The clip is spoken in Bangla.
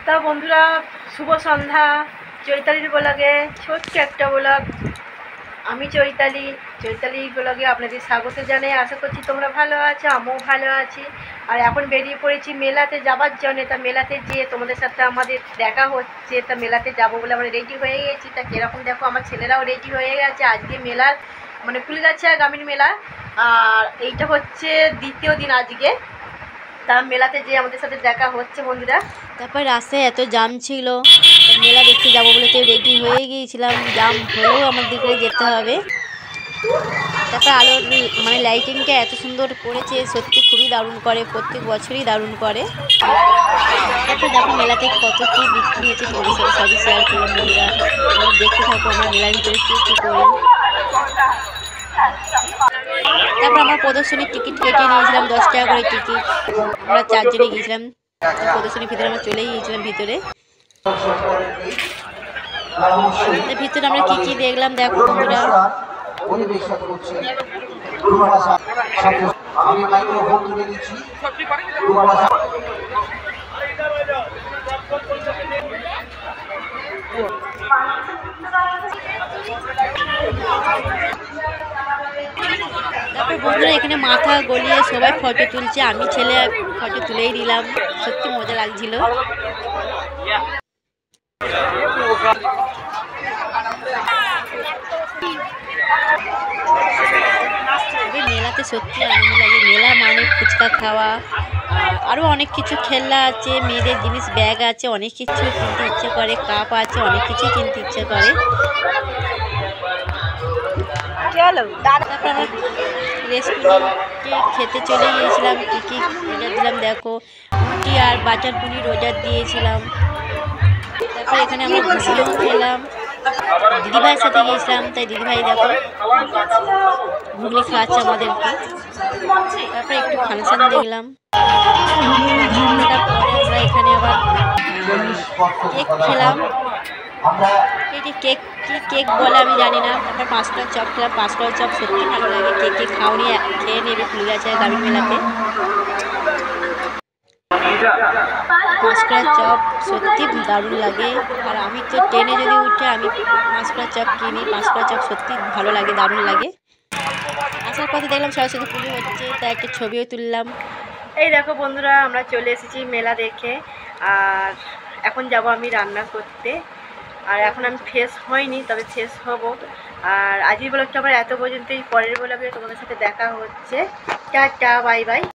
তা বন্ধুরা, শুভ সন্ধ্যা। চৈতালির ব্লগে ছোট্ট একটা ব্লগ। আমি চৈতালি ব্লগে আপনাদের স্বাগত জানাই। আশা করছি তোমরা ভালো আছো, আমিও ভালো আছি। আর এখন বেরিয়ে পড়েছি মেলাতে যাবার জন্যে। তা মেলাতে যেয়ে তোমাদের সাথে আমাদের দেখা হচ্ছে। তা মেলাতে যাবো বলে আমরা রেডি হয়ে গেছি। তা কীরকম দেখো, আমার ছেলেরাও রেডি হয়ে গেছে। আজকে মেলার ফুলগাছিয়া গ্রামীণ মেলা, আর এইটা হচ্ছে দ্বিতীয় দিন আজকে। তা মেলাতে যেয়ে আমাদের সাথে দেখা হচ্ছে বন্ধুরা। তারপর রাস্তায় এত জাম ছিল, মেলা দেখতে যাবো বলে তো রেডি হয়ে গিয়েছিলাম। জাম হলেও আমাদেরকে যেতে হবে। তারপর আলোর লাইটিংটা এত সুন্দর করেছে, সত্যি খুবই দারুণ করে, প্রত্যেক বছরই দারুণ করে। তারপর দেখো মেলাতে কত কী বিক্রি হচ্ছে, তোমাদের সাথে সবই শেয়ার করলাম বন্ধুরা। দেখতে থাকো আমরা মেলার ভিতরে কী কী করি। তারপর আমরা প্রদর্শনীর টিকিট কেটে নিয়েছিলাম, 10 টাকা করে টিকিট। আমরা 4 জনে গিয়েছিলাম। প্রদর্শনীর ভিতরে আমরা চলেই গিয়েছিলাম ভিতরে। ভিতরে আমরা কি কি দেখলাম দেখো বন্ধুরা। তারপর বন্ধুরা এখানে মাথা গলিয়ে সবাই ফটো তুলছে, আমি ছেলে ফটো তুলেই দিলাম। সত্যি মজা লাগছিল। মেলাতে সত্যি আনন্দ লাগে। মেলা মানে ফুচকা খাওয়া, আরও অনেক কিছু খেলনা আছে, মেয়েদের জিনিস, ব্যাগ আছে, অনেক কিছু কিনতে ইচ্ছে করে, কাপ আছে, অনেক কিছুই কিনতে ইচ্ছে করে। তারপর আমরা রেস্টুরেন্টে খেতে চলে গিয়েছিলাম। কী কী রোজার দিলাম দেখো, রুটি আর বাটার পনির রোজার দিয়েছিলাম। তারপর এখানে আমরা ঘুগনিও খেলাম। দিদিভাইয়ের সাথে গিয়েছিলাম, তাই দিদিভাই দেখো ঘুগনি খাওয়াচ্ছে আমাদেরকে। তারপরে একটু ফাংশন দেখলাম। পরে আমরা এখানে আবার কেক খেলাম। কেক বলে আমি জানি না। তারপর 5 টাকার চপ খেলাম। 5 টাকার চপ সত্যি ভালো লাগে। কেক খাওনি, খেয়ে নেবে ফুলগাছিয়া গ্রামীণ মেলাতে। 5 টাকার চপ সত্যি দারুণ লাগে। আর আমি তো ট্রেনে যদি উঠে আমি 5 টাকার চপ কিনি। 5 টাকার চপ সত্যি ভালো লাগে, দারুণ লাগে। আসার পথে দেখলাম সরস্বতী পুজো হচ্ছে, তাই একটা ছবিও তুললাম। এই দেখো বন্ধুরা, আমরা চলে এসেছি মেলা দেখে। আর এখন যাব আমি রান্না করতে। আর এখন আমি ফ্রেশ হয়নি, তবে ফ্রেশ হব। আর আজকের ব্লগটা আমার এত পর্যন্তই। পরের ব্লগে তোমাদের সাথে দেখা হচ্ছে। Tata, bye bye.